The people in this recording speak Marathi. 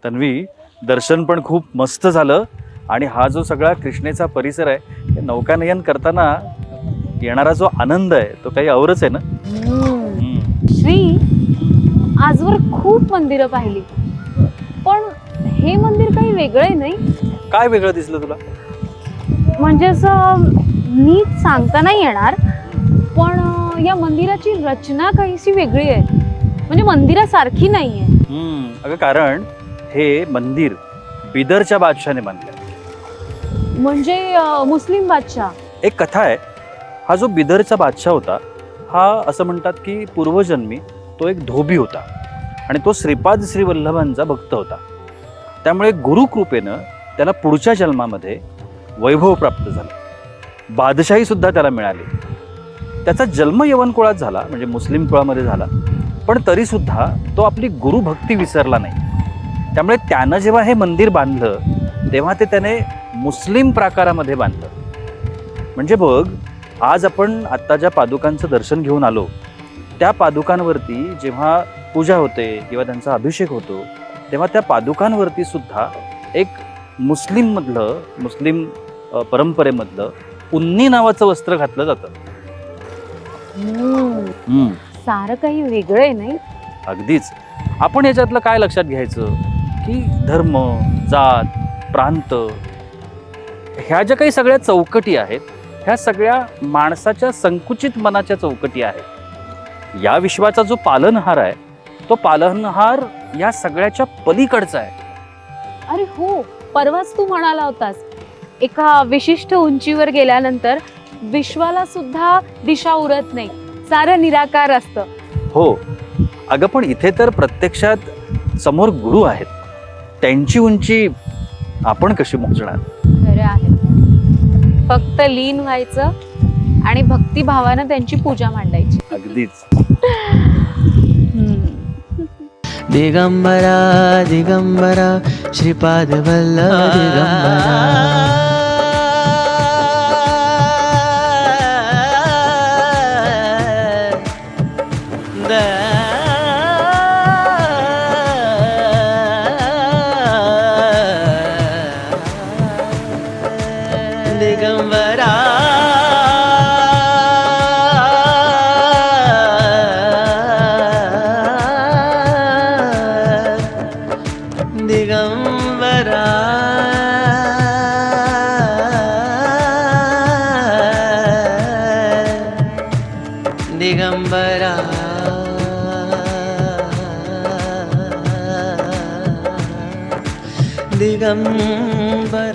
तन्वी, दर्शन पण खूप मस्त झालं आणि हा जो सगळा कृष्णेचा परिसर आहे, हे नौकानयन करताना येणारा जो आनंद आहे तो काही औरच आहे ना. श्री, आजवर खूप मंदिरं पाहिली, पण हे मंदिर काही वेगळे नाही. काय वेगळं दिसलं तुला? म्हणजे असं नीट सांगता नाही येणार, पण या मंदिराची रचना काहीशी वेगळी आहे. म्हणजे मंदिरासारखी नाहीये. अगं, कारण हे मंदिर बिदरच्या बादशाने बांधलं. म्हणजे मुस्लिम बादशाह. एक कथा आहे, हा जो बिदरचा बादशाह होता, हा असं म्हणतात की पूर्वजन्मी तो एक धोबी होता आणि तो श्रीपाद श्री वल्लभांचा भक्त होता. त्यामुळे गुरुकृपेनं त्याला पुढच्या जन्मामध्ये वैभव प्राप्त झालं, बादशाही सुद्धा त्याला मिळाली. त्याचा जन्म यवन कुळात झाला, म्हणजे मुस्लिम कुळामध्ये झाला, पण तरी सुद्धा तो आपली गुरुभक्ती विसरला नाही. त्यामुळे त्यानं जेव्हा हे मंदिर बांधलं तेव्हा ते त्याने मुस्लिम प्राकारामध्ये बांधलं. म्हणजे बघ, आज आपण आत्ता ज्या पादुकांचं दर्शन घेऊन आलो, त्या पादुकांवरती जेव्हा पूजा होते किंवा त्यांचा अभिषेक होतो, तेव्हा त्या पादुकांवरती सुद्धा एक मुस्लिम परंपरेमधलं पुन्नी नावाचं वस्त्र घातलं जातं. सारं काही वेगळं नाही. अगदीच. आपण याच्यातलं काय लक्षात घ्यायचं की धर्म, जात, प्रांत ह्या ज्या काही सगळ्या चौकटी आहेत, ह्या सगळ्या माणसाच्या संकुचित मनाच्या चौकटी आहेत. या विश्वाचा जो पालनहार आहे, तो पालनहार या सगळ्याच्या पलीकडचा आहे. अरे हो, परवाच तू म्हणाला होतास, एका विशिष्ट उंचीवर गेल्यानंतर विश्वाला सुद्धा दिशा उरत नाही, सारं निराकार असतं. हो अगं, पण इथे तर प्रत्यक्षात समोर गुरु आहेत, त्यांची उंची आपण कशी मोजणार? खरं आहे. फक्त लीन व्हायचं आणि भक्तिभावानं त्यांची पूजा मांडायची. अगदीच. दिगंबरा दिगंबरा श्रीपाद वल्लभ दिगंबरा. दिगंबरा दिगंबरा दिगंबरा दिगंबरा.